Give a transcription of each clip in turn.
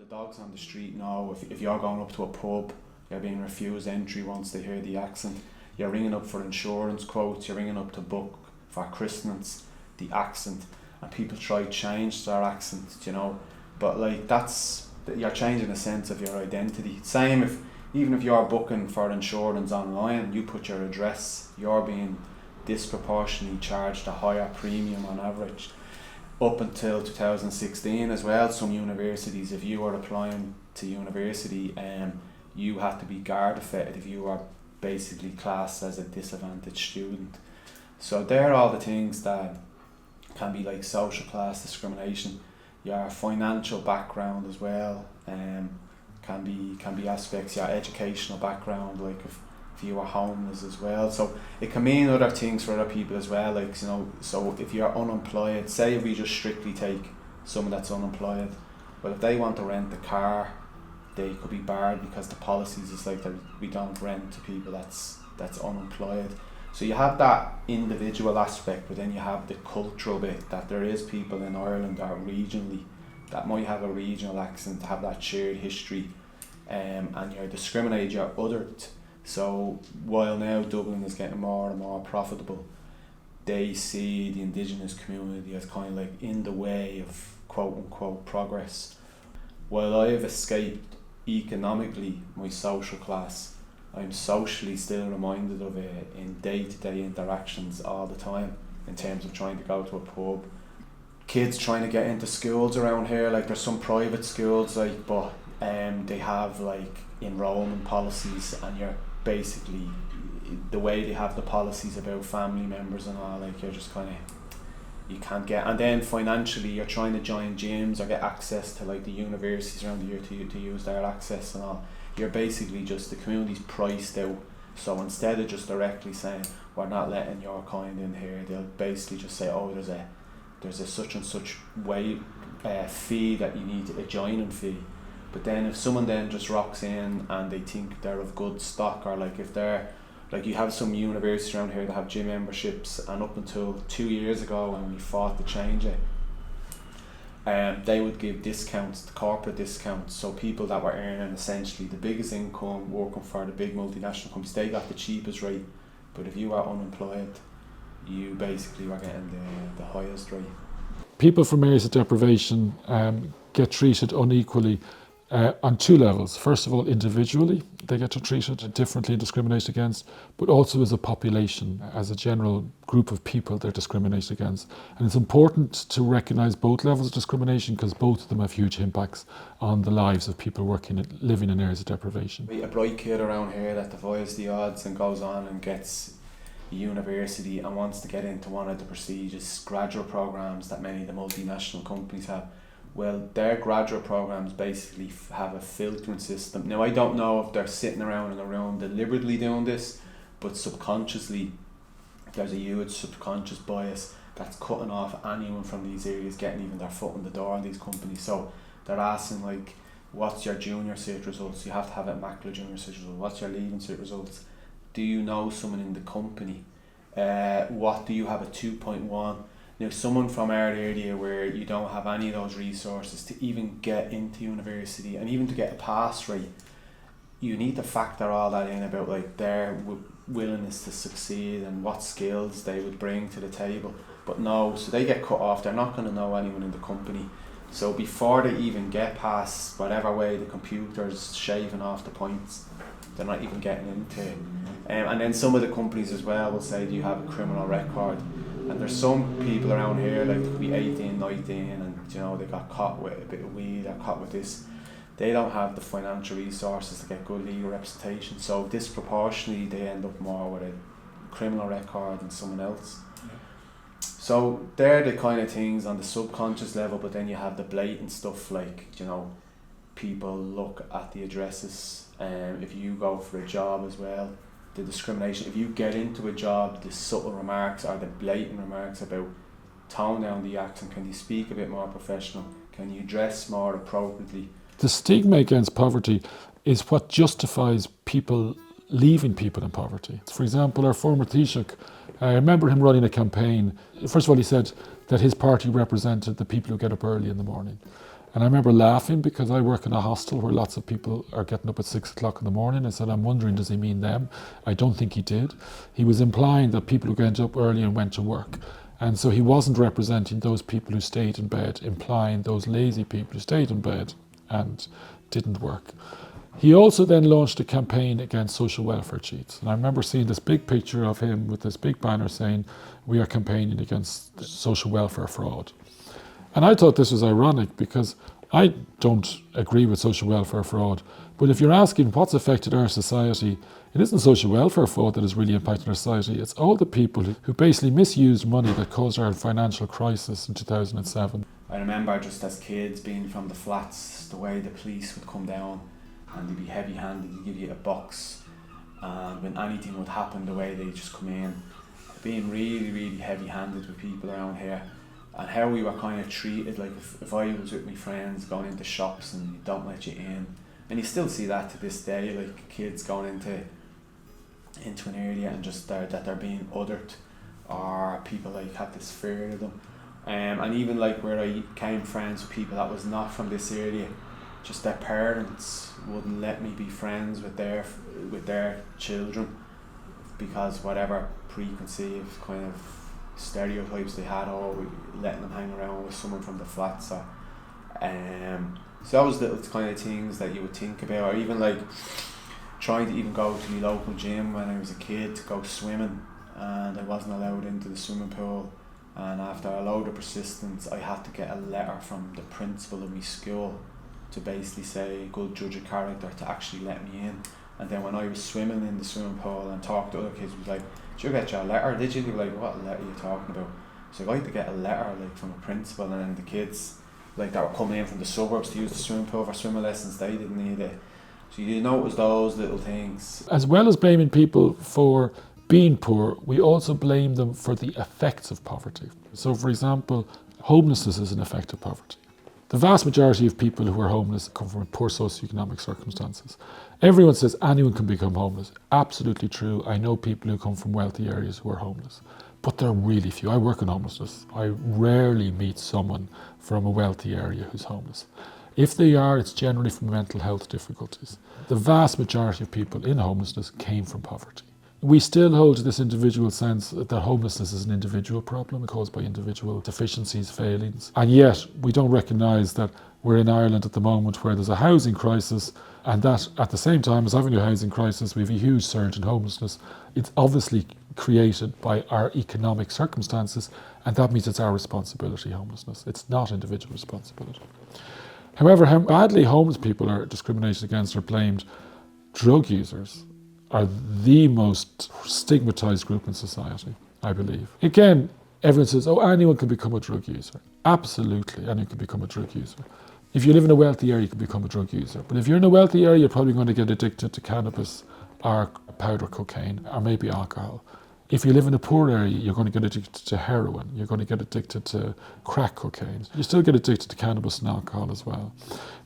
the dogs on the street know if you're going up to a pub, you're being refused entry once they hear the accent. You're ringing up for insurance quotes, you're ringing up to book for christenings, the accent, and people try to change their accent, you know. But like you're changing a sense of your identity. Same even if you're booking for insurance online, you put your address, you're being disproportionately charged a higher premium on average. Up until 2016 as well, some universities, if you were applying to university, you had to be guard fitted if you were basically classed as a disadvantaged student. So they're all the things that can be like social class discrimination. Your financial background as well can be aspects. Your educational background, like if you are homeless as well. So it can mean other things for other people as well, like, you know. So if you're unemployed, say if we just strictly take someone that's unemployed, well, if they want to rent a car, they could be barred because the policies is like that we don't rent to people that's unemployed. So you have that individual aspect, but then you have the cultural bit, that there is people in Ireland that regionally that might have a regional accent, have that shared history, and you're discriminated, you're othered. So while now Dublin is getting more and more profitable, they see the Indigenous community as kind of like in the way of quote unquote progress. While I have escaped economically my social class, I'm socially still reminded of it in day-to-day interactions all the time, in terms of trying to go to a pub. Kids trying to get into schools around here, like there's some private schools, like, but they have like enrollment policies, and you're basically, the way they have the policies about family members and all, like you're just kind of, you can't get. And then financially, you're trying to join gyms or get access to like the universities around here to use their access and all. You're basically just, the community's priced out. So instead of just directly saying we're not letting your kind in here, they'll basically just say, oh, there's a such and such way fee that you need, a joining fee. But then if someone then just rocks in and they think they're of good stock, or like if they're, like you have some universities around here that have gym memberships, and up until 2 years ago when we fought to change it, they would give discounts, corporate discounts, so people that were earning essentially the biggest income working for the big multinational companies, they got the cheapest rate. But if you are unemployed, you basically were getting the highest rate. People from areas of deprivation get treated unequally on two levels. First of all, individually, they get treated differently and discriminated against, but also as a population, as a general group of people they're discriminated against. And it's important to recognise both levels of discrimination, because both of them have huge impacts on the lives of people living in areas of deprivation. A bright kid around here that defies the odds and goes on and gets a university and wants to get into one of the prestigious graduate programs that many of the multinational companies have. Well, their graduate programs basically have a filtering system. Now, I don't know if they're sitting around in a room deliberately doing this, but subconsciously, there's a huge subconscious bias that's cutting off anyone from these areas getting even their foot in the door in these companies. So they're asking, like, what's your junior cert results? You have to have an immaculate junior cert result. What's your leaving cert results? Do you know someone in the company? What do you have a 2.1? Now, someone from our area where you don't have any of those resources to even get into university and even to get a pass rate, you need to factor all that in about like their willingness to succeed and what skills they would bring to the table. But no, so they get cut off. They're not going to know anyone in the company. So before they even get past whatever way the computer's shaving off the points, they're not even getting into it. And then some of the companies as well will say, do you have a criminal record? And there's some people around here, like they could be 18, 19, and you know, they got caught with a bit of weed, they're caught with this. They don't have the financial resources to get good legal representation, so disproportionately they end up more with a criminal record than someone else. Yeah. So they're the kind of things on the subconscious level, but then you have the blatant stuff, like, you know, people look at the addresses, if you go for a job as well, the discrimination, if you get into a job, the subtle remarks or the blatant remarks about tone down the accent, can you speak a bit more professional, can you dress more appropriately. The stigma against poverty is what justifies people leaving people in poverty. For example, our former Taoiseach, I remember him running a campaign. First of all, he said that his party represented the people who get up early in the morning. And I remember laughing because I work in a hostel where lots of people are getting up at 6 o'clock in the morning. I said, I'm wondering, does he mean them? I don't think he did. He was implying that people who get up early and went to work. And so he wasn't representing those people who stayed in bed, implying those lazy people who stayed in bed and didn't work. He also then launched a campaign against social welfare cheats. And I remember seeing this big picture of him with this big banner saying, we are campaigning against social welfare fraud. And I thought this was ironic because I don't agree with social welfare fraud. But if you're asking what's affected our society, it isn't social welfare fraud that has really impacted our society. It's all the people who basically misused money that caused our financial crisis in 2007. I remember just as kids being from the flats, the way the police would come down and they'd be heavy-handed, they'd give you a box, and when anything would happen, the way they'd just come in, being really, really heavy-handed with people around here, and how we were kind of treated, like if I was with my friends going into shops and they don't let you in, and you still see that to this day, like kids going into an area and just that they're being othered, or people like have this fear of them, and even like where I became friends with people that was not from this area, just their parents wouldn't let me be friends with their children because whatever preconceived kind of stereotypes they had, or letting them hang around with someone from the flats, or so those little kind of things that you would think about, or even like trying to even go to my local gym when I was a kid to go swimming, and I wasn't allowed into the swimming pool, and after a load of persistence I had to get a letter from the principal of my school to basically say good judge of character to actually let me in. And then when I was swimming in the swimming pool and talked to other kids, was like, did you get your letter? Did you? They were like, what letter are you talking about? So I had to get a letter like from a principal, and then the kids like that were coming in from the suburbs to use the swimming pool for swimming lessons, they didn't need it. So you notice those little things. As well as blaming people for being poor, we also blame them for the effects of poverty. So for example, homelessness is an effect of poverty. The vast majority of people who are homeless come from poor socioeconomic circumstances. Everyone says anyone can become homeless. Absolutely true. I know people who come from wealthy areas who are homeless, but they're really few. I work in homelessness. I rarely meet someone from a wealthy area who's homeless. If they are, it's generally from mental health difficulties. The vast majority of people in homelessness came from poverty. We still hold this individual sense that homelessness is an individual problem caused by individual deficiencies, failings. And yet we don't recognise that we're in Ireland at the moment where there's a housing crisis, and that at the same time as having a housing crisis, we have a huge surge in homelessness. It's obviously created by our economic circumstances, and that means it's our responsibility, homelessness. It's not individual responsibility. However, how badly homeless people are discriminated against or blamed, drug users are the most stigmatised group in society, I believe. Again, everyone says, oh, anyone can become a drug user. Absolutely, anyone can become a drug user. If you live in a wealthy area, you can become a drug user. But if you're in a wealthy area, you're probably going to get addicted to cannabis or powder cocaine or maybe alcohol. If you live in a poor area, you're going to get addicted to heroin. You're going to get addicted to crack cocaine. You still get addicted to cannabis and alcohol as well.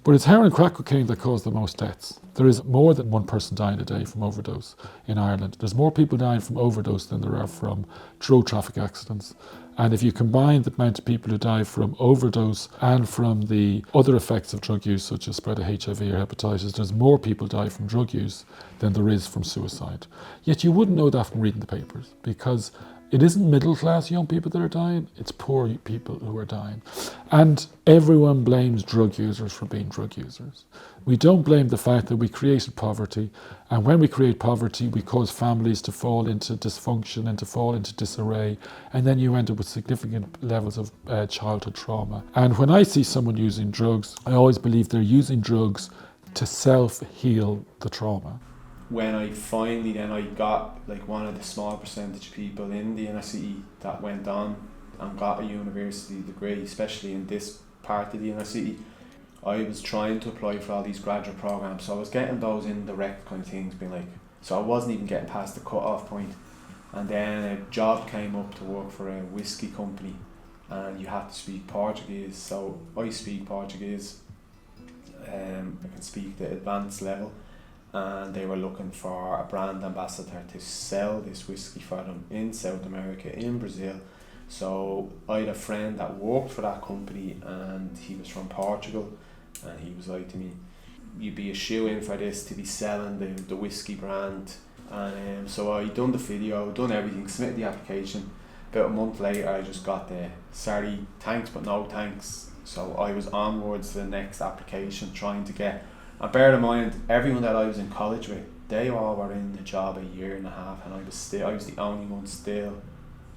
But it's heroin and crack cocaine that cause the most deaths. There is more than one person dying a day from overdose in Ireland. There's more people dying from overdose than there are from drug traffic accidents. And if you combine the amount of people who die from overdose and from the other effects of drug use, such as spread of HIV or hepatitis, there's more people die from drug use than there is from suicide. Yet you wouldn't know that from reading the papers, because it isn't middle-class young people that are dying, it's poor people who are dying. And everyone blames drug users for being drug users. We don't blame the fact that we created poverty, and when we create poverty, we cause families to fall into dysfunction and to fall into disarray, and then you end up with significant levels of childhood trauma. And when I see someone using drugs, I always believe they're using drugs to self-heal the trauma. When I finally then I got like one of the small percentage of people in the inner city that went on and got a university degree, especially in this part of the inner city, I was trying to apply for all these graduate programs, so I was getting those indirect kind of things, being like, so I wasn't even getting past the cut-off point. And then a job came up to work for a whiskey company, and you had to speak Portuguese. So I speak Portuguese, I can speak the advanced level, and they were looking for a brand ambassador to sell this whiskey for them in South America, in Brazil. So I had a friend that worked for that company, and he was from Portugal, and he was like to me, you'd be a shoe-in for this to be selling the whiskey brand. And so I done the video, done everything, submitted the application. About a month later I just got the sorry, thanks but no thanks. So I was onwards to the next application, trying to get, and bear in mind, everyone that I was in college with, they all were in the job a year and a half, and I was the only one still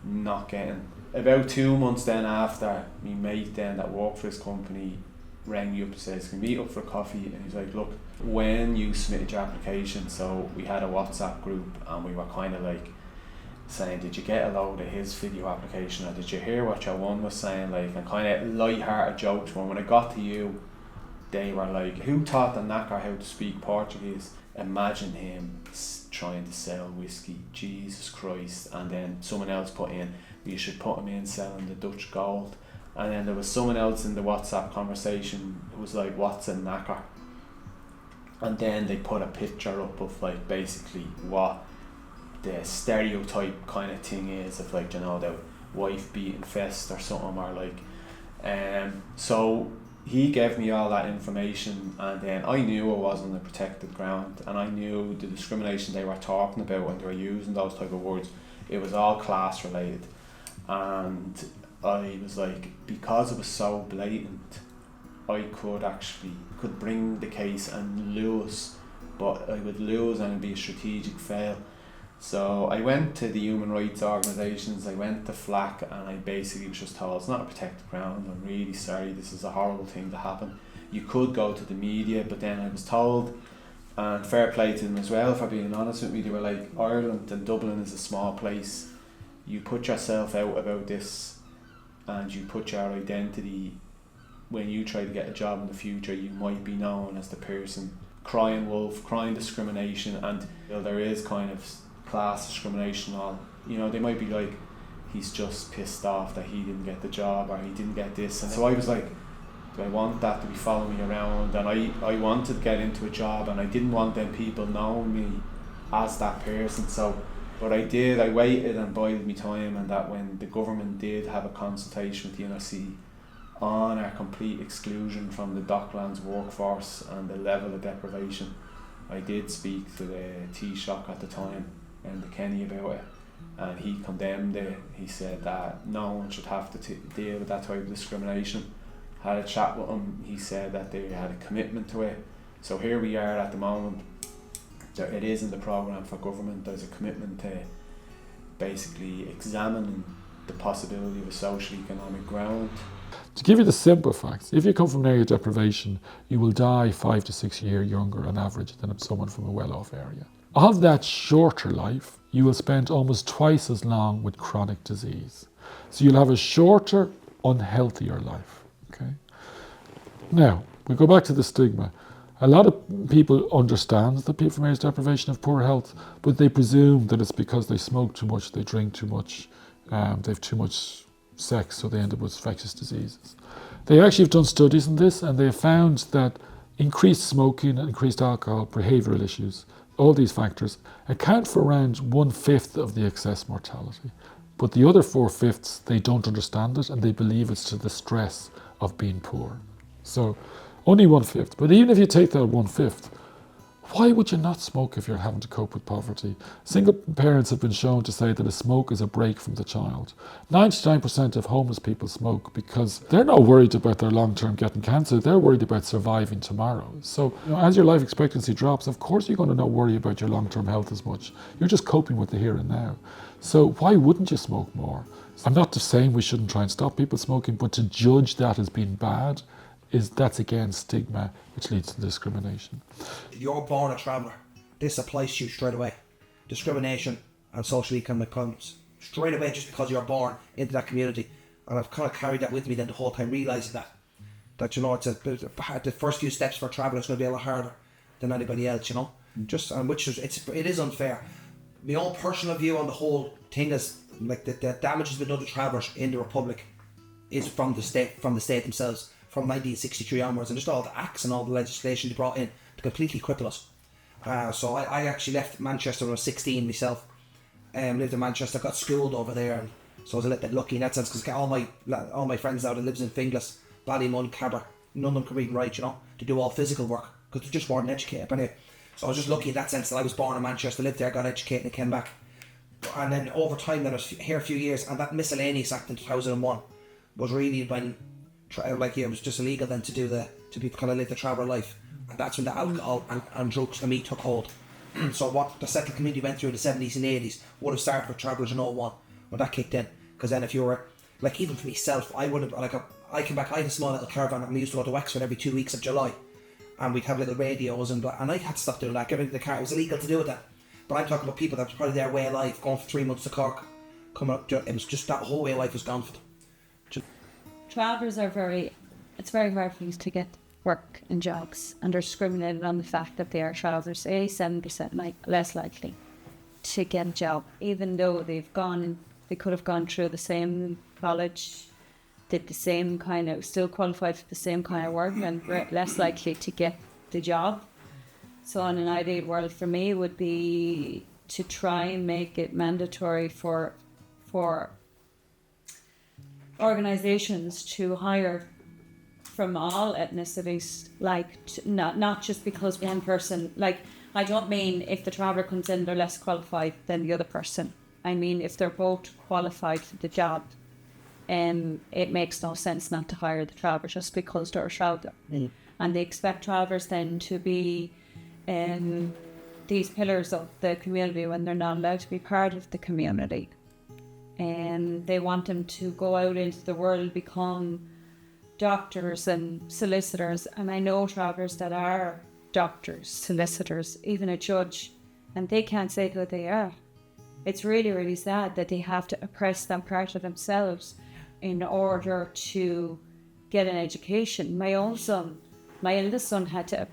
not getting. About 2 months then after, my mate then that worked for this company rang me up and says, can we meet up for coffee? And he's like, look, when you submitted your application, so we had a WhatsApp group, and we were kind of like saying, did you get a load of his video application, or did you hear what your one was saying, like, and kind of light-hearted jokes. But when it got to you, they were like, who taught the knacker how to speak Portuguese? Imagine him trying to sell whiskey, Jesus Christ. And then someone else put in, you should put him in selling the Dutch gold. And then there was someone else in the WhatsApp conversation who was like, what's a knacker? And then they put a picture up of like basically what the stereotype kind of thing is of, like, you know, the wife beating fest or something, or like, so he gave me all that information, and then I knew I was on the protected ground, and I knew the discrimination they were talking about when they were using those type of words, it was all class related. And I was like, because it was so blatant, I could bring the case and lose, but I would lose and it'd be a strategic fail. So I went to the human rights organisations, I went to FLAC, and I basically was just told, it's not a protected ground, I'm really sorry, this is a horrible thing to happen. You could go to the media, but then I was told, and fair play to them as well for being honest with me, they were like, Ireland and Dublin is a small place, you put yourself out about this, and you put your identity, when you try to get a job in the future, you might be known as the person crying wolf, crying discrimination, and you know, there is kind of class discrimination on, you know, they might be like, he's just pissed off that he didn't get the job, or he didn't get this. And so I was like, do I want that to be following me around? And I wanted to get into a job, and I didn't want them people knowing me as that person. So what I did, I waited and bided my time, and that when the government did have a consultation with the NRC on our complete exclusion from the Docklands workforce and the level of deprivation, I did speak to the Taoiseach at the time, and the Kenny, about it, and he condemned it. He said that no one should have to deal with that type of discrimination. Had a chat with him, he said that they had a commitment to it. So here we are at the moment, it is in the programme for government, there's a commitment to basically examining the possibility of a social economic ground. To give you the simple facts, if you come from an area of deprivation, you will die 5 to 6 years younger on average than someone from a well-off area. Of that shorter life, you will spend almost twice as long with chronic disease. So you'll have a shorter, unhealthier life. Okay. Now, we go back to the stigma. A lot of people understand that people from areas of deprivation have poor health, but they presume that it's because they smoke too much, they drink too much, they have too much sex, so they end up with infectious diseases. They actually have done studies on this, and they have found that increased smoking and increased alcohol, behavioural issues, all these factors account for around 1/5 of the excess mortality. But the other 4/5, they don't understand it, and they believe it's to the stress of being poor. So only 1/5. But even if you take that 1/5, why would you not smoke if you're having to cope with poverty? Single parents have been shown to say that a smoke is a break from the child. 99% of homeless people smoke because they're not worried about their long-term getting cancer, they're worried about surviving tomorrow. So as your life expectancy drops, of course you're going to not worry about your long-term health as much. You're just coping with the here and now. So why wouldn't you smoke more? I'm not just saying we shouldn't try and stop people smoking, but to judge that as being bad, that's again stigma, which leads to discrimination. You're born a traveller. This applies to you straight away. Discrimination and social economic problems. Straight away, just because you're born into that community. And I've kind of carried that with me then the whole time, realising that you know, the first few steps for travellers going to be a lot harder than anybody else, you know. It is unfair. My own personal view on the whole thing is, like, the damage has been done to travellers in the Republic is from the state themselves. From 1963 onwards, and just all the acts and all the legislation they brought in to completely cripple us. I actually left Manchester when I was 16 myself. Lived in Manchester, got schooled over there, and So I was a little bit lucky in that sense, because all my friends now that lives in Finglas, Ballymun, Cabra, none of them could read and write, to do all physical work, because they just weren't educated. But anyway, so I was just lucky in that sense that I was born in Manchester, lived there, got educated and came back. And then over time, then I was here a few years, and that Miscellaneous Act in 2001 was really when, it was just illegal then to be kind of live the traveller life. And that's when the alcohol and drugs and me took hold. So what the settled community went through in the 70s and 80s would have started with travellers in 01 when that kicked in. Because then if you were, even for myself, I would have, I came back, I had a small little caravan, and we used to go to Wexford every 2 weeks of July. And we'd have little radios, and I had to stop doing that, getting into the car. It was illegal to do it then. But I'm talking about people that was probably their way of life, going for 3 months to Cork, coming up, it was just that whole way of life was gone for them. Travellers are it's very hard for you to get work and jobs, and they're discriminated on the fact that they are travellers. 87% less likely to get a job, even though they could have gone through the same college, did the same still qualified for the same kind of work, and less likely to get the job. So in an ideal world for me would be to try and make it mandatory for organisations to hire from all ethnicities, not just because one person, I don't mean if the traveller comes in they're less qualified than the other person. I mean if they're both qualified for the job, it makes no sense not to hire the traveller just because they're a traveller. And they expect travellers then to be these pillars of the community when they're not allowed to be part of the community. And they want them to go out into the world, become doctors and solicitors. And I know travellers that are doctors, solicitors, even a judge, and they can't say who they are. It's really, really sad that they have to oppress that part of themselves in order to get an education. My eldest son had to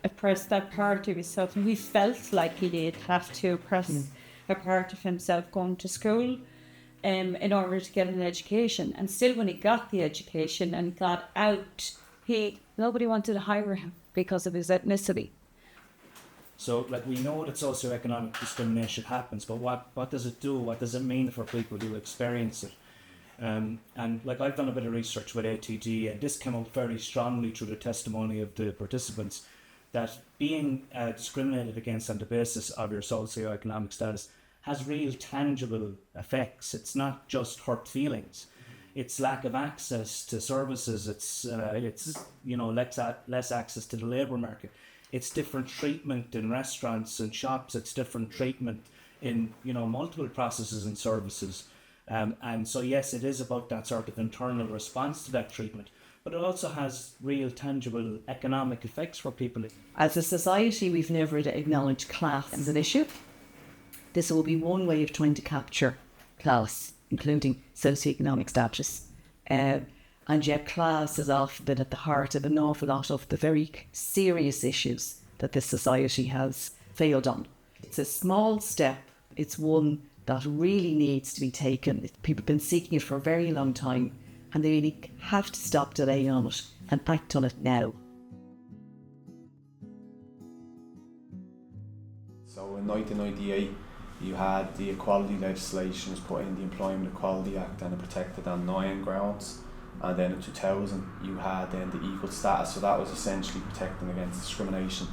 oppress that part of himself, and he felt like he did have to oppress a part of himself going to school in order to get an education. And still when he got the education and got out, nobody wanted to hire him because of his ethnicity. So we know that socioeconomic discrimination happens, but what does it do? What does it mean for people who experience it? And I've done a bit of research with ATD, and this came out very strongly through the testimony of the participants, that being discriminated against on the basis of your socioeconomic status has real tangible effects. It's not just hurt feelings. It's lack of access to services. It's less access to the labour market. It's different treatment in restaurants and shops. It's different treatment in multiple processes and services. And so yes, it is about that sort of internal response to that treatment, but it also has real tangible economic effects for people. As a society, we've never acknowledged class as an issue. This will be one way of trying to capture class, including socioeconomic status. And yet class has often been at the heart of an awful lot of the very serious issues that this society has failed on. It's a small step. It's one that really needs to be taken. People have been seeking it for a very long time, and they really have to stop delaying on it and act on it now. So in 1998, you had the equality legislation was put in, the Employment Equality Act, and it protected on 9 grounds. And then in 2000, you had then the equal status, so that was essentially protecting against discrimination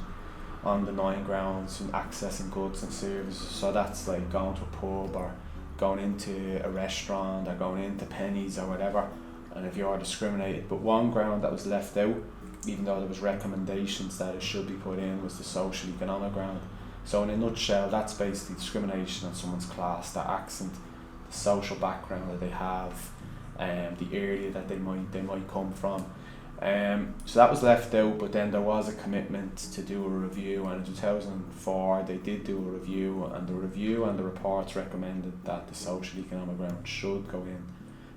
on the 9 grounds and accessing goods and services. So that's like going to a pub or going into a restaurant or going into Penny's or whatever, and if you are discriminated. But one ground that was left out, even though there was recommendations that it should be put in, was the social economic ground. So in a nutshell, that's basically discrimination on someone's class, their accent, the social background that they have, the area that they might come from. So that was left out, but then there was a commitment to do a review, and in 2004 they did do a review, and the review and the reports recommended that the social economic ground should go in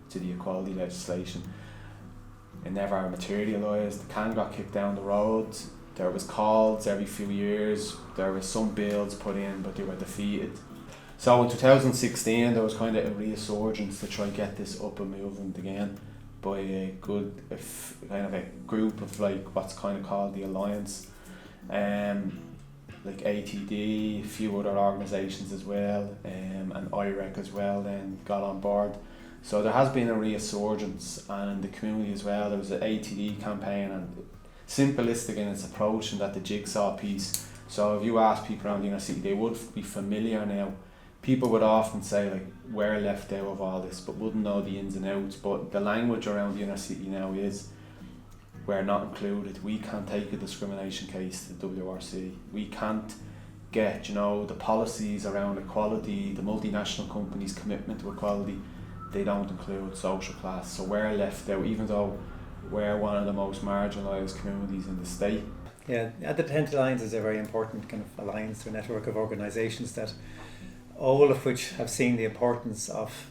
to the equality legislation. It never materialised. The can got kicked down the road. There was calls every few years. There were some bills put in, but they were defeated. So in 2016 there was kind of a resurgence to try and get this up and moving again by a good kind of a group of what's kind of called the Alliance. like ATD, a few other organisations as well, and IREC as well then got on board. So there has been a resurgence, and in the community as well there was an ATD campaign, and simplistic in its approach and that the jigsaw piece. So if you ask people around the inner city, they would be familiar now. People would often say like, we're left out of all this, but wouldn't know the ins and outs. But the language around the inner city now is, we're not included. We can't take a discrimination case to the WRC. We can't get, the policies around equality, the multinational companies' commitment to equality, they don't include social class. So we're left out, even though we're one of the most marginalised communities in the state. Yeah, at the 10 Alliance is a very important kind of alliance, or network of organisations that all of which have seen the importance of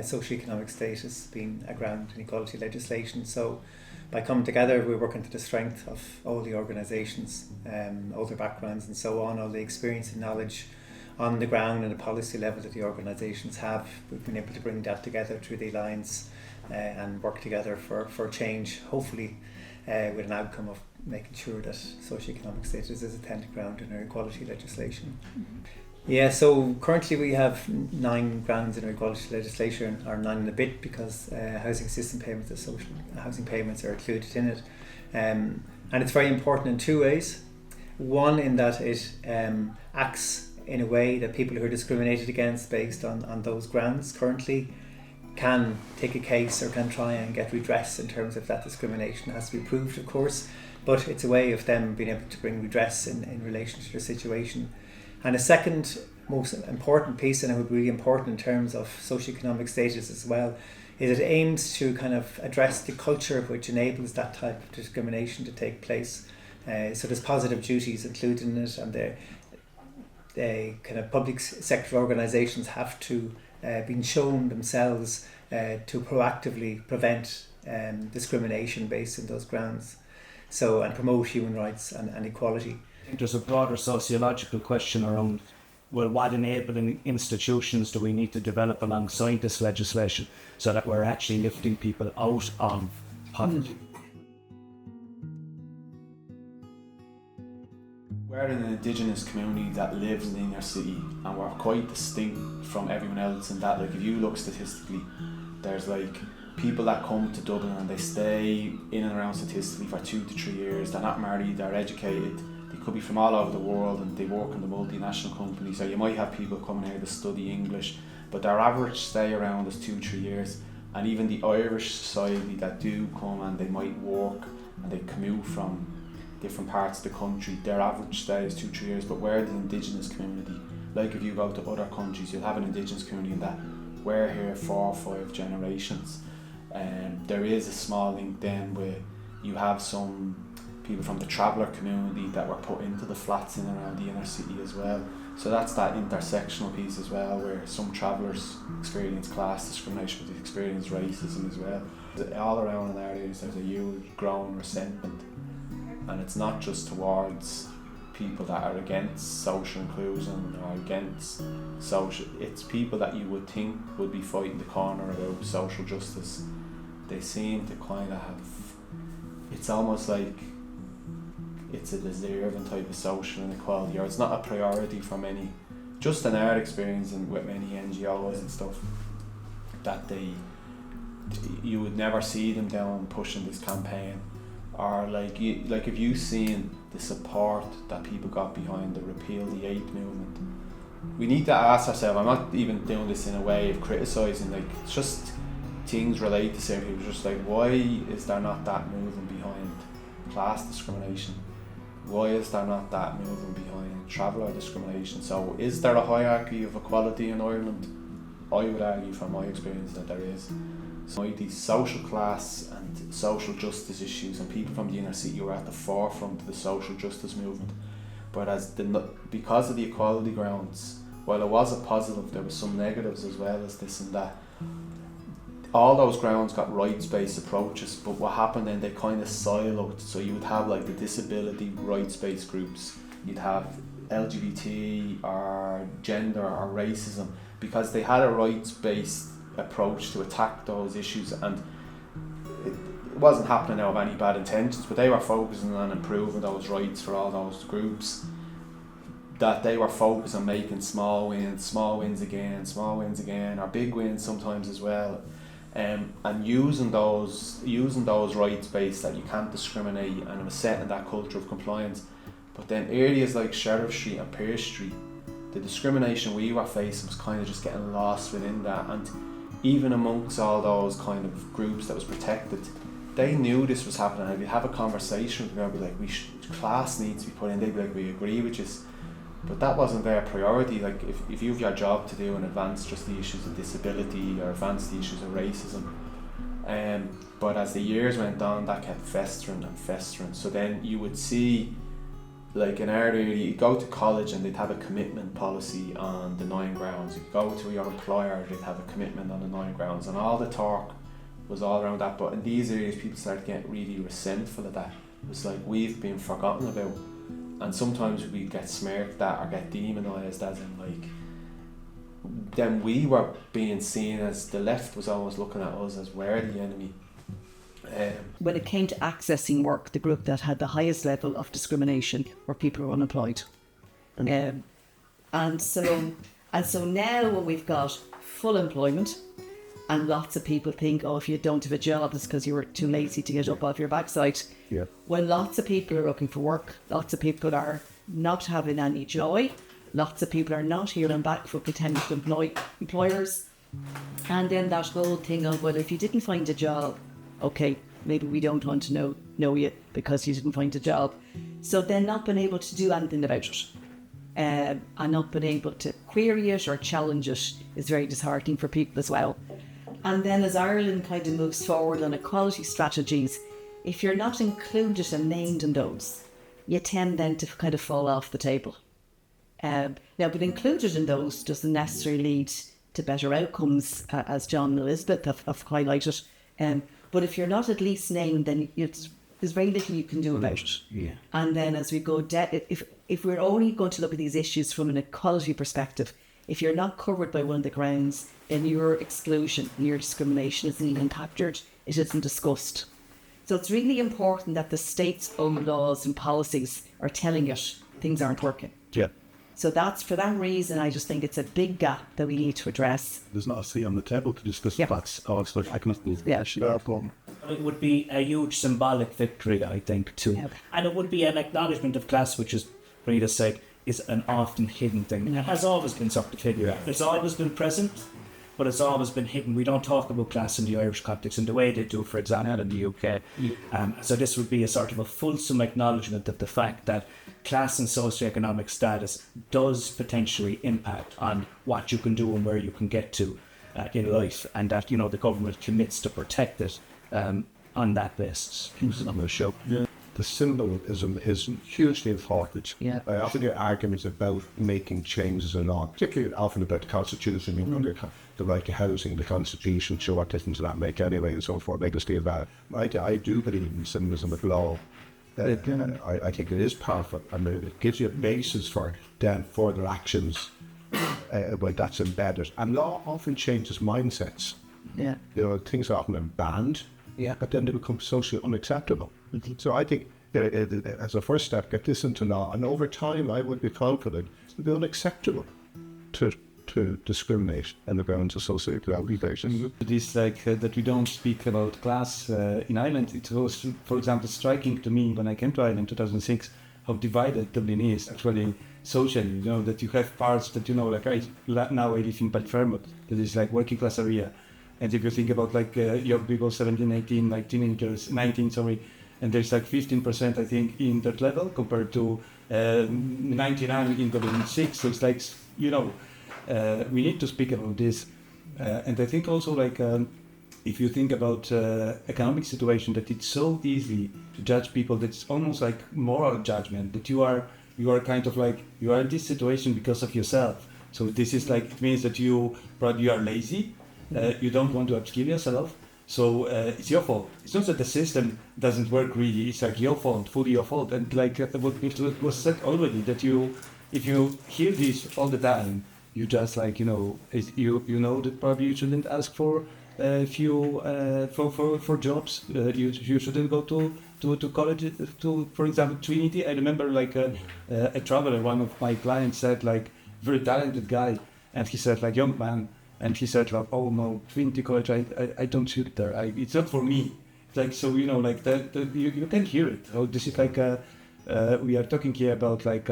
socio-economic status being a ground in equality legislation. So by coming together, we work into the strength of all the organisations, all their backgrounds and so on, all the experience and knowledge on the ground and the policy level that the organisations have. We've been able to bring that together through the Alliance and work together for change, hopefully with an outcome of making sure that socio-economic status is a tenant ground in our equality legislation. Yeah, so currently we have 9 grounds in our equality legislation, or 9 and a bit, because housing assistance payments and social housing payments are included in it. And it's very important in 2 ways. One, in that it acts in a way that people who are discriminated against based on those grounds currently can take a case or can try and get redress in terms of that discrimination. It has to be proved, of course, but it's a way of them being able to bring redress in relation to their situation. And a second most important piece, and it would be really important in terms of socioeconomic status as well, is it aims to kind of address the culture which enables that type of discrimination to take place. So there's positive duties included in it, and the kind of public sector organisations have to been shown themselves to proactively prevent discrimination based on those grounds, so and promote human rights and equality. I think there's a broader sociological question around, well, what enabling institutions do we need to develop alongside this legislation so that we're actually lifting people out of poverty? We're an Indigenous community that lives in the inner city, and we're quite distinct from everyone else in that, like, if you look statistically, there's like people that come to Dublin and they stay in and around statistically for 2 to 3 years. They're not married, they're educated, they could be from all over the world, and they work in the multinational companies. So you might have people coming here to study English, but their average stay around is 2-3 years. And even the Irish society that do come and they might work and they commute from different parts of the country, their average stay is 2-3 years. But we're the Indigenous community. Like if you go to other countries, you'll have an Indigenous community in that we're here 4 or 5 generations. And there is a small link then where you have some people from the traveller community that were put into the flats in and around the inner city as well. So that's that intersectional piece as well, where some travellers experience class discrimination, but they experience racism as well. All around in areas there's a huge growing resentment, and it's not just towards people that are against social inclusion or against social, it's people that you would think would be fighting the corner about social justice. They seem to kind of have, it's almost like it's a deserving type of social inequality, or it's not a priority for many, just in our experience and with many NGOs and stuff, that you would never see them down pushing this campaign, or like if you've seen the support that people got behind the Repeal the 8 movement, we need to ask ourselves, I'm not even doing this in a way of criticising, like it's just things relate to certain people, just like, why is there not that movement behind class discrimination? Why is there not that movement behind traveller discrimination? So is there a hierarchy of equality in Ireland? I would argue from my experience that there is. So these social class and social justice issues, and people from the inner city were at the forefront of the social justice movement. But because of the equality grounds, while it was a positive, there was some negatives as well as this and that. All those grounds got rights-based approaches, but what happened then, they kind of siloed. So you would have like the disability rights-based groups, you'd have LGBT or gender or racism, because they had a rights-based approach to attack those issues, and it wasn't happening out of any bad intentions, but they were focusing on improving those rights for all those groups. that they were focused on making small wins again, or big wins sometimes as well, and using those rights based that you can't discriminate, and it was setting that culture of compliance. But then areas like Sheriff Street and Pearse Street, the discrimination we were facing was kind of just getting lost within that, and even amongst all those kind of groups that was protected, they knew this was happening. And if you have a conversation with them, they'd be like, class needs to be put in, they'd be like, we agree with you. But that wasn't their priority. Like, if you have your job to do and advance just the issues of disability or advance the issues of racism, but as the years went on, that kept festering and festering. So then you would see, like in our area, you go to college and they'd have a commitment policy on the 9 grounds. You go to your employer, they'd have a commitment on the 9 grounds, and all the talk was all around that. But in these areas, people started getting really resentful of that. It was like, we've been forgotten about. And sometimes we get smirked at or get demonised, as in like, then we were being seen as, the left was almost looking at us as we're the enemy. When it came to accessing work, the group that had the highest level of discrimination were people who were unemployed. And so now when we've got full employment, and lots of people think, oh, if you don't have a job, it's because you were too lazy to get up off your backside. Yeah. When lots of people are looking for work, lots of people are not having any joy, lots of people are not hearing back from potential employers. And then that whole thing of, well, if you didn't find a job, okay, maybe we don't want to know you because you didn't find a job. So then not being able to do anything about it, and not being able to query it or challenge it is very disheartening for people as well. And then as Ireland kind of moves forward on equality strategies, if you're not included and named in those, you tend then to kind of fall off the table. Now, but included in those doesn't necessarily lead to better outcomes, as John and Elizabeth have highlighted. But if you're not at least named, then there's very little you can do about it. Yeah. And then as we go, if we're only going to look at these issues from an equality perspective, if you're not covered by one of the grounds, then your exclusion, your discrimination isn't even captured, it isn't discussed. So it's really important that the state's own laws and policies are telling us things aren't working. Yeah. So for that reason, I just think it's a big gap that we need to address. There's not a seat on the table to discuss facts. I can It would be a huge symbolic victory, I think, too. Yeah. And it would be an acknowledgement of class, which, as Rita said, is an often hidden thing. It has always been sort of hidden. Yeah. It's always been present, but it's always been hidden. We don't talk about class in the Irish context in the way they do, for example, in the UK. So this would be a sort of a fulsome acknowledgement of the fact that class and socioeconomic status does potentially impact on what you can do and where you can get to in life, and that, you know, the government commits to protect it on that basis. on the show. Yeah. The symbolism is hugely important. Yeah. I often hear arguments about making changes in law, particularly often about the Constitution, the right to housing, the Constitution, sure, what difference does that make anyway, and so forth, make us feel that. I do believe in symbolism of law. I think it is powerful, and it gives you a basis for then further actions when that's embedded. And law often changes mindsets. Yeah. You know, things are often banned, but then they become socially unacceptable. So I think as a first step, get this into law, and over time I would be confident it will be unacceptable to discriminate on the grounds of socioeconomic relations. It is like that we don't speak about class in Ireland. It was, for example, striking to me when I came to Ireland in 2006 how divided Dublin is actually socially. You know, that you have parts that, you know, like now I live in Balfermo, that is like working class area. And if you think about like young people, 17, 18, like teenagers, 19, sorry, and there's like 15%, I think, in that level compared to 99 in Dublin 6. So it's like, you know, we need to speak about this. And I think also like if you think about economic situation, that it's so easy to judge people that it's almost like moral judgment, that you are kind of like, you are in this situation because of yourself. So this is like, it means that you are lazy, you don't want to upskill yourself, so it's your fault. It's not that the system doesn't work really, it's like your fault, fully your fault. And like what it was said already, that if you hear this all the time, you just like, you know that probably you shouldn't ask for if you for jobs, you shouldn't go to college. To, for example, Trinity. I remember like a traveler, one of my clients said, like, very talented guy, and he said, like, young man, and he said, like, oh no, Trinity College, I don't shoot there. It's not for me. It's like, so, you know, like that you can hear it. Oh, this is like we are talking here about like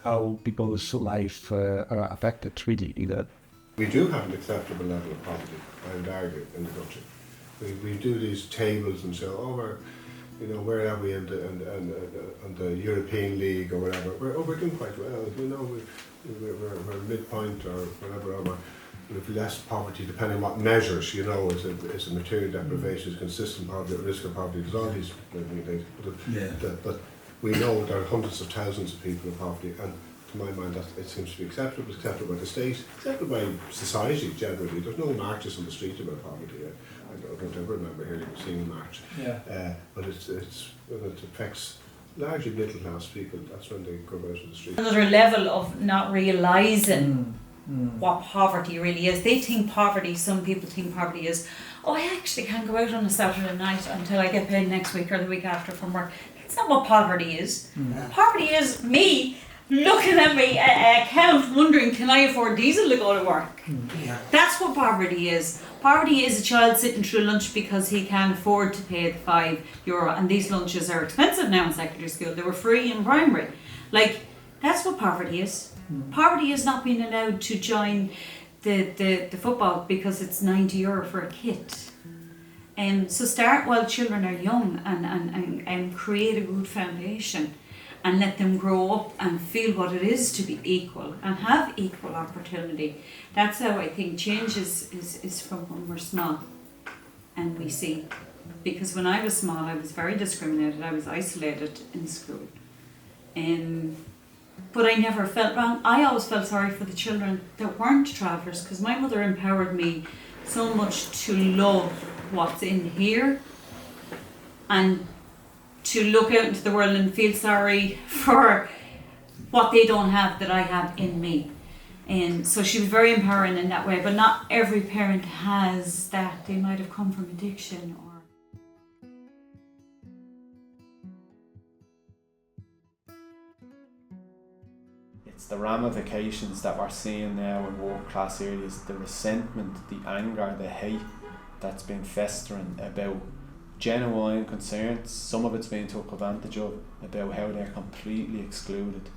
how people's life are affected really. That We do have an acceptable level of poverty, I would argue, in the country. We do these tables and so, where are we in the European League or whatever? We're doing quite well. You know, we're midpoint or whatever. With less poverty, depending on what measures, you know, is it material deprivation, is consistent poverty, at risk of poverty, there's all these things. But we know there are hundreds of thousands of people in poverty, and to my mind, that it seems to be acceptable by the state, accepted by society generally. There's no marches on the street about poverty. I don't ever remember seeing a march. Yeah. But when it affects largely middle class people, that's when they come out on the street. Another level of not realising what poverty really is. They think poverty, some people think poverty is, oh, I actually can't go out on a Saturday night until I get paid next week or the week after from work. That's not what poverty is. Poverty is me looking at my account wondering, can I afford diesel to go to work? That's what poverty is. Poverty is a child sitting through lunch because he can't afford to pay the €5, and these lunches are expensive now in secondary school. They were free in primary. Like, that's what poverty is. Poverty is not being allowed to join the football because it's €90 for a kit. So start while children are young and create a good foundation and let them grow up and feel what it is to be equal and have equal opportunity. That's how I think change is from when we're small and we see. Because when I was small, I was very discriminated. I was isolated in school. But I never felt wrong. I always felt sorry for the children that weren't travellers, because my mother empowered me so much to love what's in here and to look out into the world and feel sorry for what they don't have that I have in me. And so she was very empowering in that way, but not every parent has that. They might have come from addiction or it's the ramifications that we're seeing now in work class areas, the resentment, the anger, the hate that's been festering about genuine concerns. Some of it's being took advantage of, about how they're completely excluded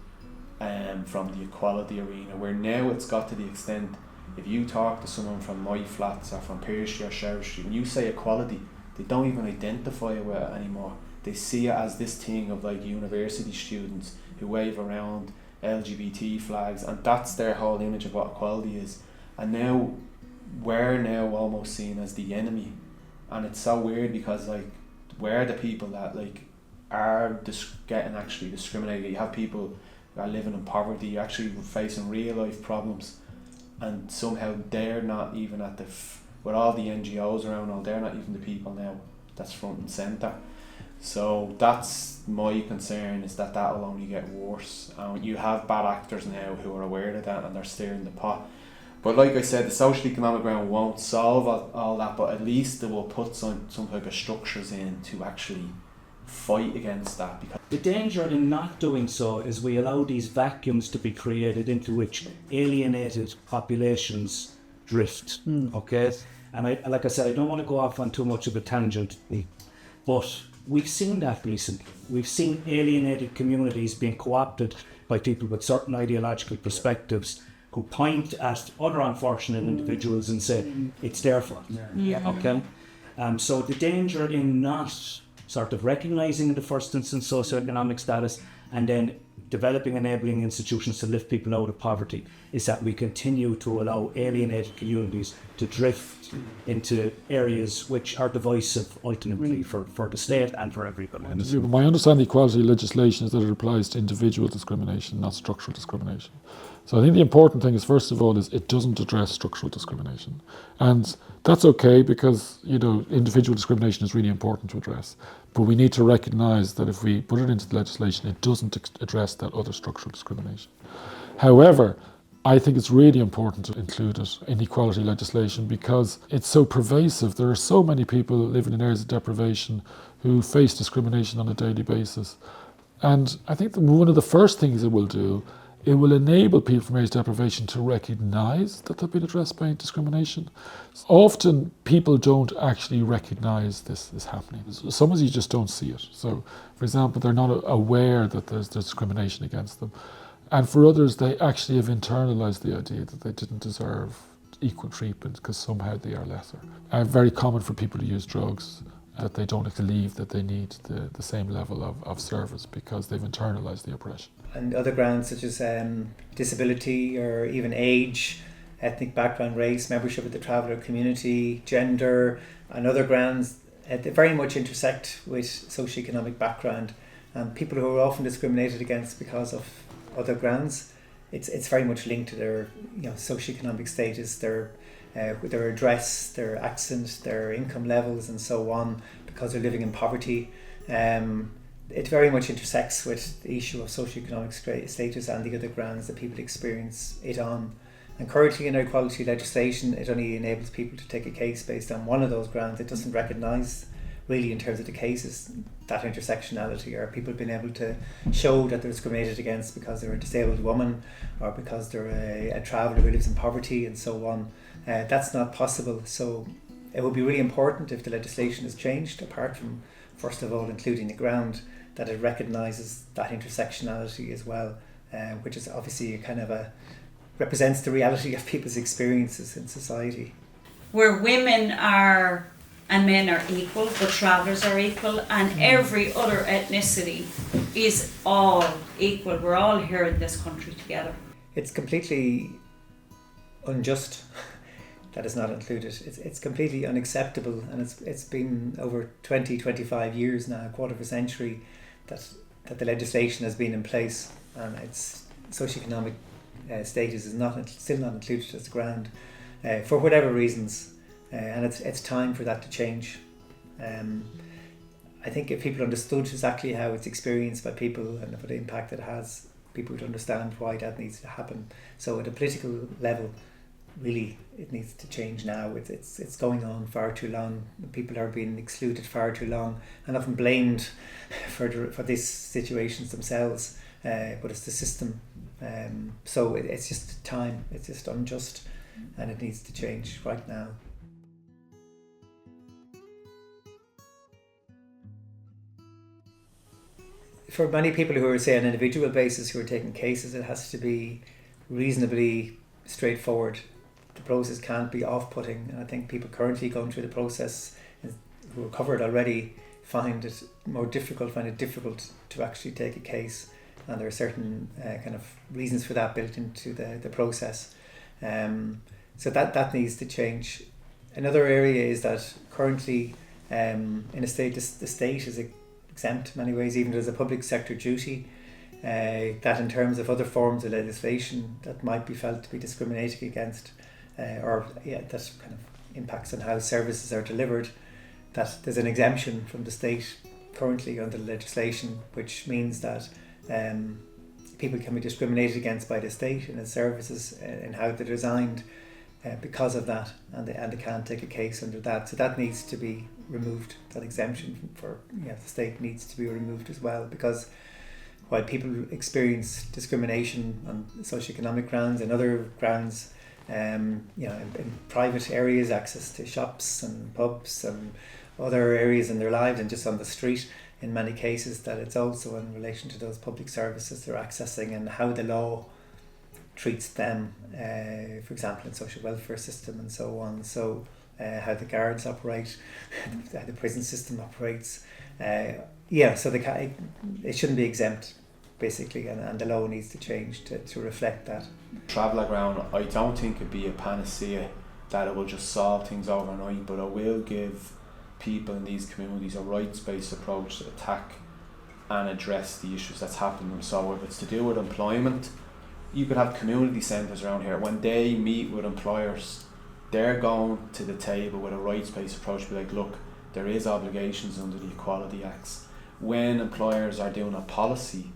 from the equality arena, where now it's got to the extent, if you talk to someone from my flats or from Pershey or Shower Street and you say equality, they don't even identify with it anymore. They see it as this thing of like university students who wave around LGBT flags, and that's their whole image of what equality is. And now we're now almost seen as the enemy, and it's so weird because like we're the people that like are getting actually discriminated. You have people who are living in poverty, you're actually facing real life problems, and somehow they're not even at with all the NGOs around, they're not even the people now that's front and centre. So that's my concern, is that will only get worse. You have bad actors now who are aware of that and they're stirring the pot. But like I said, the social economic ground won't solve all that, but at least it will put some type of structures in to actually fight against that. Because the danger in not doing so is we allow these vacuums to be created into which alienated populations drift. Okay, and like I said, I don't want to go off on too much of a tangent, but we've seen that recently. We've seen alienated communities being co-opted by people with certain ideological perspectives who point at other unfortunate individuals and say, it's their fault. Okay? So the danger in not sort of recognising in the first instance socioeconomic status and then developing enabling institutions to lift people out of poverty is that we continue to allow alienated communities to drift into areas which are divisive ultimately for the state and for everybody. My understanding of equality legislation is that it applies to individual discrimination, not structural discrimination. So I think the important thing is, first of all, is it doesn't address structural discrimination. And that's okay, because, individual discrimination is really important to address. But we need to recognise that if we put it into the legislation, it doesn't address that other structural discrimination. However, I think it's really important to include it in equality legislation because it's so pervasive. There are so many people living in areas of deprivation who face discrimination on a daily basis. And I think that one of the first things it will do, it will enable people from areas of deprivation to recognise that they've been addressed by discrimination. Often people don't actually recognise this is happening. Sometimes you just don't see it. So, for example, they're not aware that there's discrimination against them. And for others, they actually have internalised the idea that they didn't deserve equal treatment because somehow they are lesser. Very common for people to use drugs, that they don't believe that they need the same level of service because they've internalised the oppression. And other grounds such as disability or even age, ethnic background, race, membership of the traveller community, gender, and other grounds, they very much intersect with socioeconomic background. And people who are often discriminated against because of other grounds, it's very much linked to their socioeconomic status, their address, their accent, their income levels, and so on, because they're living in poverty. It very much intersects with the issue of socioeconomic status and the other grounds that people experience it on. And currently in our equality legislation, it only enables people to take a case based on one of those grounds. It doesn't recognise, really, in terms of the cases, that intersectionality, or people being able to show that they're discriminated against because they're a disabled woman or because they're a traveller who lives in poverty and so on. That's not possible. So it would be really important if the legislation is changed, apart from, first of all, including the ground, that it recognises that intersectionality as well, which is obviously represents the reality of people's experiences in society. Where women are and men are equal, but travellers are equal, and every other ethnicity is all equal. We're all here in this country together. It's completely unjust that is not included. It's completely unacceptable, and it's been over 25 years now, a quarter of a century, that the legislation has been in place, and its socioeconomic status is still not included as a ground for whatever reasons, and it's time for that to change. I think if people understood exactly how it's experienced by people and what the impact it has, people would understand why that needs to happen. So at a political level, really, it needs to change now. It's going on far too long. People are being excluded far too long and often blamed for these situations themselves, but it's the system. So it's just time. It's just unjust, and it needs to change right now. For many people who are, say, on an individual basis, who are taking cases, it has to be reasonably straightforward. The process can't be off-putting, and I think people currently going through the process who are covered already find it difficult to actually take a case, and there are certain kind of reasons for that built into the process. So that needs to change. Another area is that currently in a state, the state is exempt in many ways, even as a public sector duty, that in terms of other forms of legislation that might be felt to be discriminating against, that kind of impacts on how services are delivered, that there's an exemption from the state currently under the legislation, which means that people can be discriminated against by the state in its services and how they're designed because of that, and they can't take a case under that. So that needs to be removed. That exemption for the state needs to be removed as well, because while people experience discrimination on socioeconomic grounds and other grounds, in private areas, access to shops and pubs and other areas in their lives and just on the street, in many cases, that it's also in relation to those public services they're accessing and how the law treats them, for example, in social welfare system and so on. So how the guards operate, how the prison system operates. So it shouldn't be exempt, basically, and the law needs to change to reflect that. Traveller ground, I don't think it'd be a panacea that it will just solve things overnight, but it will give people in these communities a rights-based approach to attack and address the issues that's happening. So if it's to do with employment, you could have community centres around here. When they meet with employers, they're going to the table with a rights-based approach, be like, look, there is obligations under the Equality Acts. When employers are doing a policy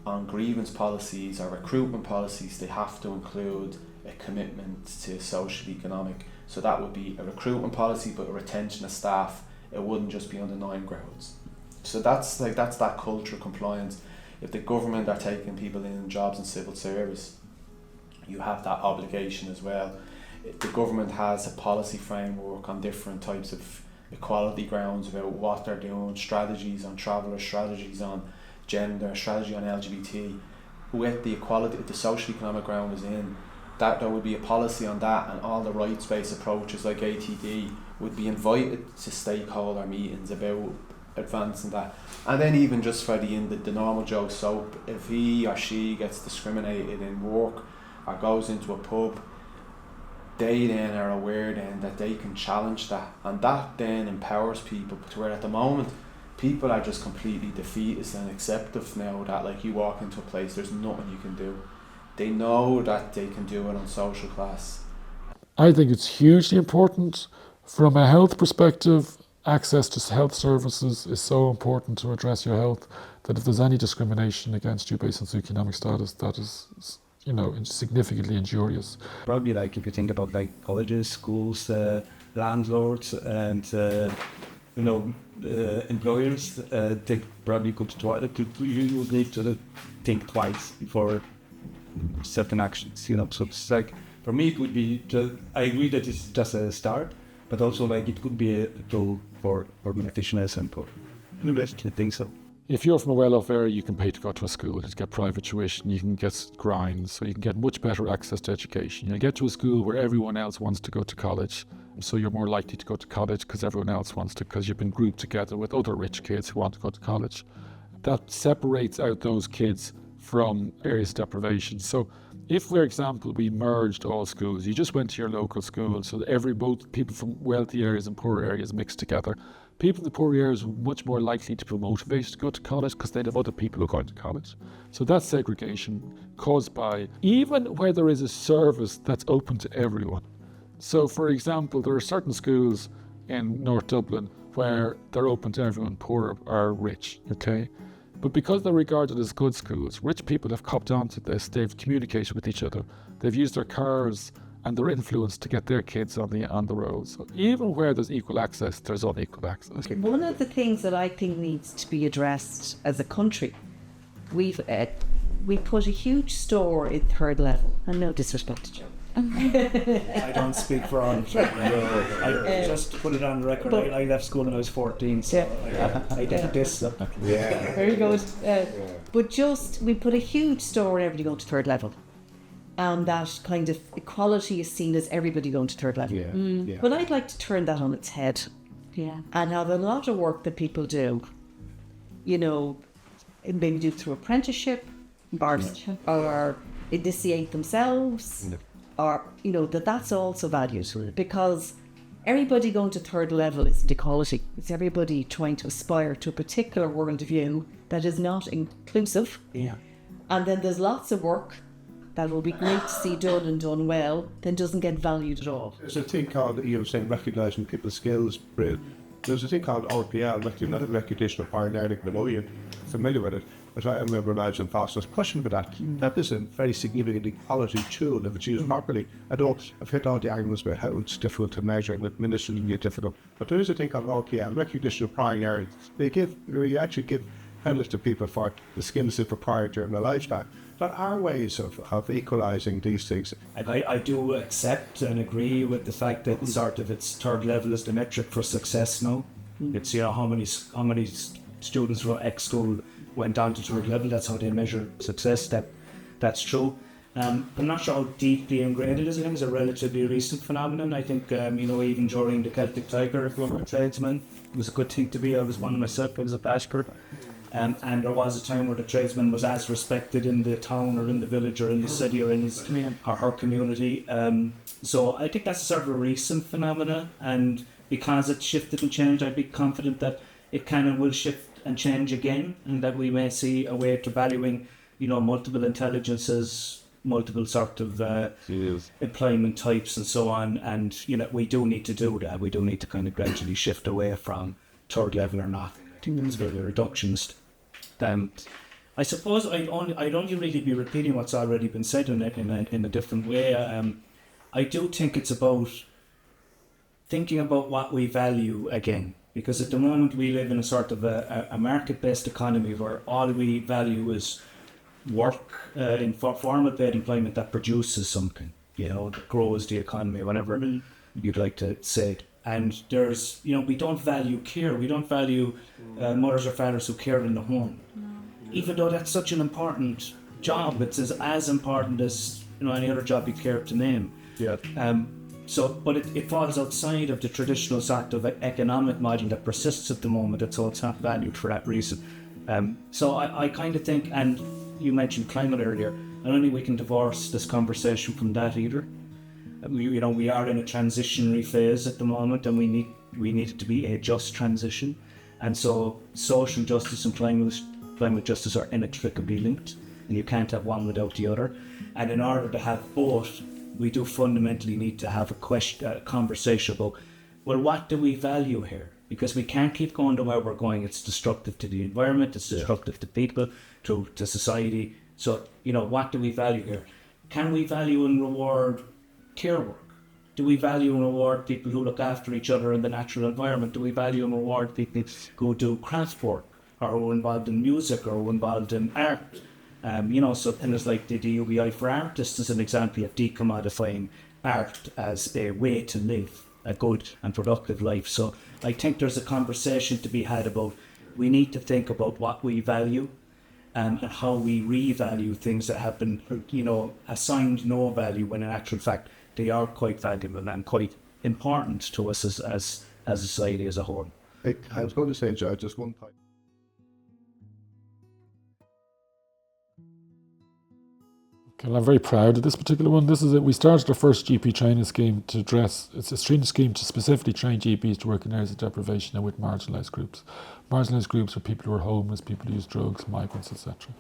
on grievance policies or recruitment policies, they have to include a commitment to social economic. So that would be a recruitment policy, but a retention of staff. It wouldn't just be on the 9 grounds. So that's that culture of compliance. If the government are taking people in jobs in civil service, you have that obligation as well. If the government has a policy framework on different types of equality grounds about what they're doing, strategies on traveller, strategies on gender, strategy on LGBT, with the equality, the social economic ground is in, that there would be a policy on that, and all the rights-based approaches like ATD would be invited to stakeholder meetings about advancing that. And then even just for the normal Joe Soap, if he or she gets discriminated in work or goes into a pub, they then are aware then that they can challenge that, and that then empowers people. To where at the moment people are just completely defeatist and acceptive now that, like, you walk into a place, there's nothing you can do. They know that they can do it on social class. I think it's hugely important from a health perspective. Access to health services is so important to address your health, that if there's any discrimination against you based on socioeconomic status, that is, significantly injurious. Probably like if you think about like colleges, schools, landlords, and employers, they probably you would need to think twice before certain actions. So it's like, for me, it would be. I agree that it's just a start, but also like it could be a tool for beneficiaries and for university. I think so. If you're from a well-off area, you can pay to go to a school, to get private tuition, you can get grinds, so you can get much better access to education. You get to a school where everyone else wants to go to college, so you're more likely to go to college because everyone else wants to, because you've been grouped together with other rich kids who want to go to college. That separates out those kids from areas of deprivation. So if, for example, we merged all schools, you just went to your local school, so that both people from wealthy areas and poor areas mixed together, people in the poor areas were much more likely to be motivated to go to college because they'd have other people who are going to college. So that's segregation caused by, even where there is a service that's open to everyone. So, for example, there are certain schools in North Dublin where they're open to everyone, poor or rich, okay? But because they're regarded as good schools, rich people have copped onto this, they've communicated with each other, they've used their cars and their influence to get their kids on the road. So even where there's equal access, there's unequal access. One of the things that I think needs to be addressed as a country, we put a huge store in third level, and no disrespect to Joe. I don't speak for all. I just put it on the record. I left school when I was 14, so I did this. So. Yeah. Very good. But we put a huge store in everybody going to third level. And that kind of equality is seen as everybody going to third level. Yeah. But I'd like to turn that on its head. Yeah. And have a lot of work that people do, maybe do through apprenticeship, or initiate themselves, or, that's also valued. Because everybody going to third level isn't equality. It's everybody trying to aspire to a particular worldview that is not inclusive. Yeah. And then there's lots of work that will be great to see done and done well, then doesn't get valued at all. There's a thing called, saying recognising people's skills, Brill. There's a thing called RPL, recognition of prior learning. I know you're familiar with it, but I remember Nigel Foster's pushing for that. That is a very significant equality tool if it's used properly. I've heard all the arguments about how it's difficult to measure and administratively difficult, but there is a thing called RPL, recognition of prior learning. You actually give credit to people for the skills they've acquired during their lifetime. There are ways of equalising these things. I do accept and agree with the fact that its third level is the metric for success now. It's how many students from X school went down to third level. That's how they measure success. That's true. I'm not sure how deeply ingrained it is. I think it's a relatively recent phenomenon. I think even during the Celtic Tiger, if you were a tradesman, it was a good thing to be. I was one myself. I was a bachelor. And there was a time where the tradesman was as respected in the town or in the village or in the city or in his or her community. So I think that's a sort of a recent phenomena, and because it shifted and changed, I'd be confident that it kind of will shift and change again, and that we may see a way to valuing, multiple intelligences, multiple sort of employment types and so on. And we do need to do that. We do need to kind of gradually shift away from third level or not. I think it's very reductionist. I suppose I'd only really be repeating what's already been said in a different way. I do think it's about thinking about what we value again, because at the moment we live in a sort of a market-based economy where all we value is work in formal paid employment that produces something, that grows the economy, whatever you'd like to say. And there's, we don't value care. We don't value mothers or fathers who care in the home. Even though that's such an important job, it's as important as any other job you care to name. Yeah. But it falls outside of the traditional sort of economic model that persists at the moment, so it's not valued for that reason. So I kind of think, and you mentioned climate earlier, I don't think we can divorce this conversation from that either. We are in a transitionary phase at the moment, and we need it to be a just transition. And so social justice and climate justice are inextricably linked, and you can't have one without the other. And in order to have both, we do fundamentally need to have a conversation about, well, what do we value here? Because we can't keep going to where we're going. It's destructive to the environment, it's destructive to people, to society. So, what do we value here? Can we value and reward care work? Do we value and reward people who look after each other in the natural environment? Do we value and reward people who do craft work, or who are involved in music, or who are involved in art? So things like the UBI for Artists is an example of decommodifying art as a way to live a good and productive life. So I think there's a conversation to be had about, we need to think about what we value and how we revalue things that have been, assigned no value, when in actual fact they are quite valuable and quite important to us as a society as a whole. I was going to say, Joe, just one point. Okay, I'm very proud of this particular one. This is it. We started our first GP training scheme to address, it's a training scheme to specifically train GPs to work in areas of deprivation and with marginalised groups. Marginalised groups are people who are homeless, people who use drugs, migrants, etc.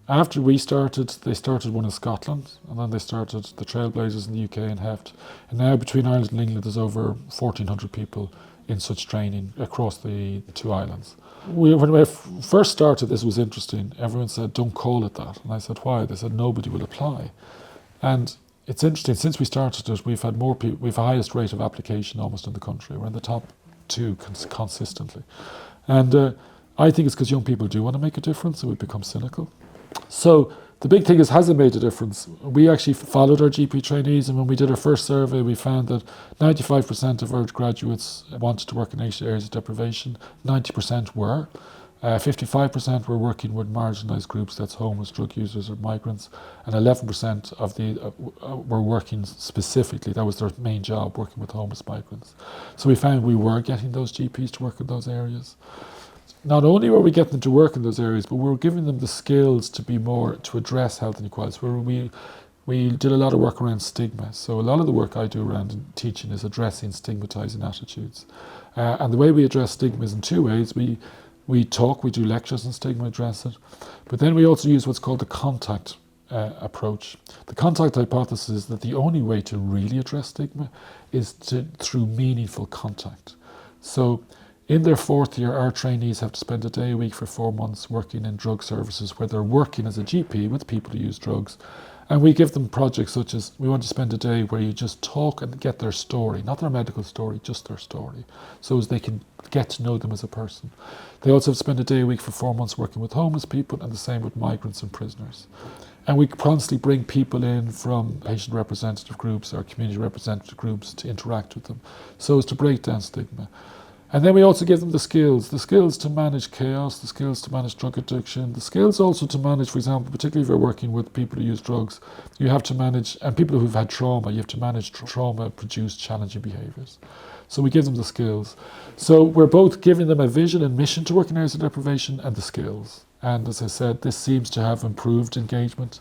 After we started, they started one in Scotland, and then they started the Trailblazers in the UK and Heft. And now between Ireland and England, there's over 1,400 people in such training across the two islands. When I first started, this was interesting. Everyone said, don't call it that. And I said, why? They said, nobody will apply. And it's interesting, since we started it, we've had more people, we've the highest rate of application almost in the country. We're in the top two consistently. And I think it's because young people do want to make a difference, and we've become cynical. So the big thing is, has it made a difference? We actually followed our GP trainees, and when we did our first survey, we found that 95% of our graduates wanted to work in areas of deprivation. 90% were. 55% were working with marginalised groups, that's homeless, drug users or migrants, and 11% of the were working specifically, that was their main job, working with homeless migrants. So we found we were getting those GPs to work in those areas. Not only were we getting them to work in those areas, but we were giving them the skills to address health inequalities. We did a lot of work around stigma. So a lot of the work I do around teaching is addressing stigmatizing attitudes. And the way we address stigma is in two ways. We do lectures on stigma, address it. But then we also use what's called the contact approach. The contact hypothesis is that the only way to really address stigma is through meaningful contact. So in their fourth year, our trainees have to spend a day a week for 4 months working in drug services, where they're working as a GP with people who use drugs. And we give them projects such as, we want to spend a day where you just talk and get their story, not their medical story, just their story, so as they can get to know them as a person. They also have to spend a day a week for 4 months working with homeless people, and the same with migrants and prisoners. And we constantly bring people in from patient representative groups or community representative groups to interact with them, so as to break down stigma. And then we also give them the skills to manage chaos, the skills to manage drug addiction, the skills also to manage, for example, particularly if you're working with people who use drugs, you have to manage, and people who've had trauma, you have to manage trauma-produced challenging behaviours. So we give them the skills. So we're both giving them a vision and mission to work in areas of deprivation and the skills. And as I said, this seems to have improved engagement.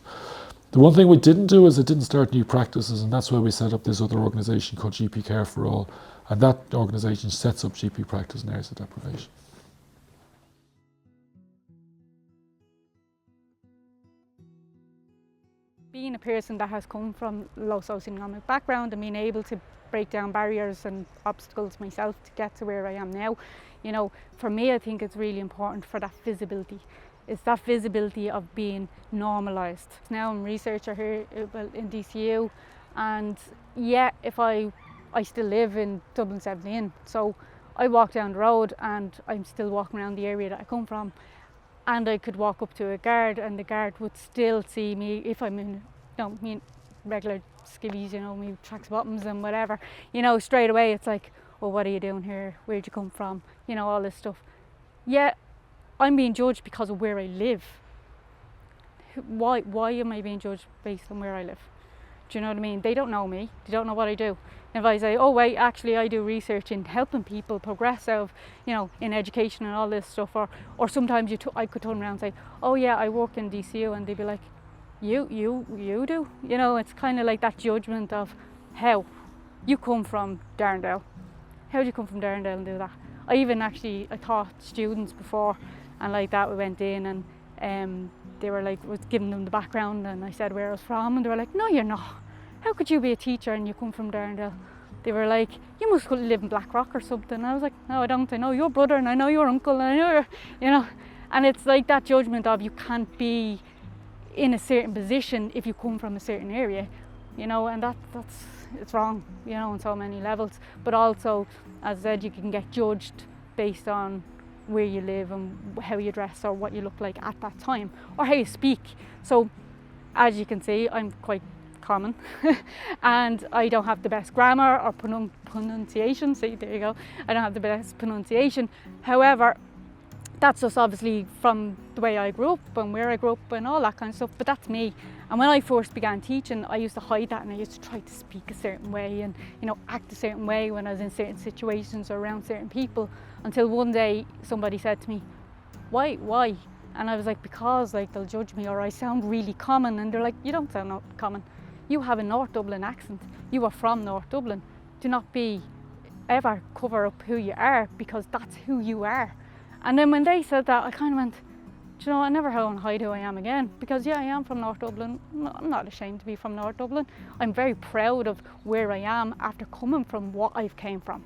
The one thing we didn't do is it didn't start new practices, and that's why we set up this other organisation called GP Care for All. And that organisation sets up GP practice in areas of deprivation. Being a person that has come from low socioeconomic background and being able to break down barriers and obstacles myself to get to where I am now, for me I think it's really important for that visibility. It's that visibility of being normalised. Now I'm a researcher here in DCU, and if I still live in Dublin 17, so I walk down the road and I'm still walking around the area that I come from, and I could walk up to a guard and the guard would still see me if I'm in, regular skivvies, me tracks bottoms and whatever, straight away it's like, well, what are you doing here? Where'd you come from? All this stuff. Yeah, I'm being judged because of where I live. Why am I being judged based on where I live? Do you know what I mean? They don't know me. They don't know what I do. If I say, oh wait, actually I do research in helping people progress in education and all this stuff, or sometimes I could turn around and say, oh yeah, I work in DCU, and they'd be like, you do? It's kind of like that judgment of how you come from Darndale. How do you come from Darndale and do that? I taught students before, and like that we went in and they were like, was giving them the background, and I said where I was from, and they were like, no you're not. How could you be a teacher and you come from Darndale? They were like, you must live in Blackrock or something. And I was like, no I don't. I know your brother and I know your uncle and I know your, and it's like that judgment of you can't be in a certain position if you come from a certain area, and it's wrong, on so many levels. But also, as I said, you can get judged based on where you live and how you dress or what you look like at that time or how you speak. So as you can see, I'm quite common and I don't have the best grammar or pronunciation. See, there you go. I don't have the best pronunciation. However, that's just obviously from the way I grew up and where I grew up and all that kind of stuff, but that's me. And when I first began teaching, I used to hide that, and I used to try to speak a certain way and act a certain way when I was in certain situations or around certain people, until one day somebody said to me, why? And I was like, because they'll judge me, or I sound really common. And they're like, you don't sound common, you have a North Dublin accent, you are from North Dublin. Do not ever cover up who you are, because that's who you are. And then when they said that, I kind of went, I never want to hide who I am again, because I am from North Dublin. I'm not ashamed to be from North Dublin. I'm very proud of where I am after coming from what I've came from.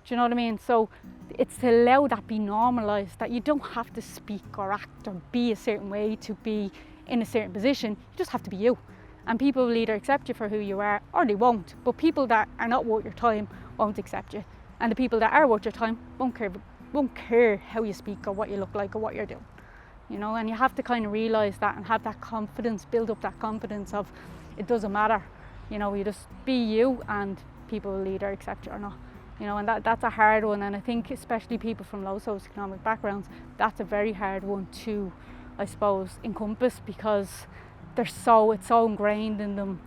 Do you know what I mean? So it's to allow that be normalised, that you don't have to speak or act or be a certain way to be in a certain position. You just have to be you. And people will either accept you for who you are or they won't. But people that are not worth your time won't accept you. And the people that are worth your time won't care how you speak or what you look like or what you're doing. And you have to kind of realise that and have that confidence, build up that confidence of it doesn't matter. You just be you and people will either accept you or not. And that's a hard one, and I think especially people from low socioeconomic backgrounds, that's a very hard one to, I suppose, encompass, because it's so ingrained in them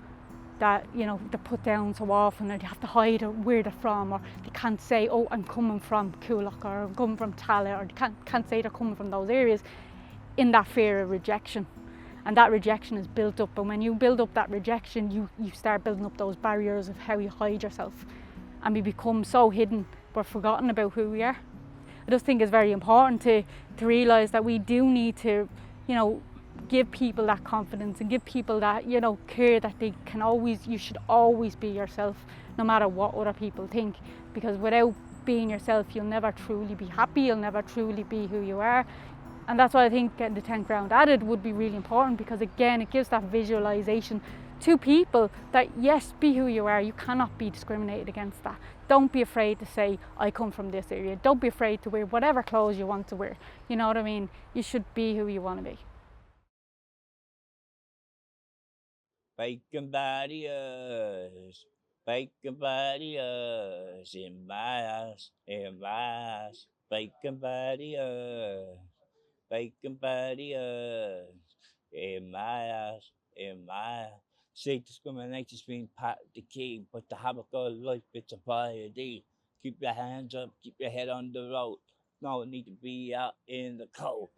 that they're put down so often, or they have to hide where they're from, or they can't say, oh, I'm coming from Coolock, or I'm coming from Tala, or they can't say they're coming from those areas, in that fear of rejection. And that rejection is built up, and when you build up that rejection, you start building up those barriers of how you hide yourself, and we become so hidden we're forgotten about who we are. I just think it's very important to realise that we do need to give people that confidence and give people that care, that you should always be yourself, no matter what other people think, because without being yourself you'll never truly be happy, you'll never truly be who you are. And that's why I think getting the 10th ground added would be really important, because again it gives that visualization to people that yes, be who you are, you cannot be discriminated against. That don't be afraid to say I come from this area, don't be afraid to wear whatever clothes you want to wear, you know what I mean? You should be who you want to be. Bacon barriers, in my house, bacon barriers, in my house, See, discrimination's been part of the key, but to have a good life, it's a priority. Keep your hands up, keep your head on the road. No need to be out in the cold.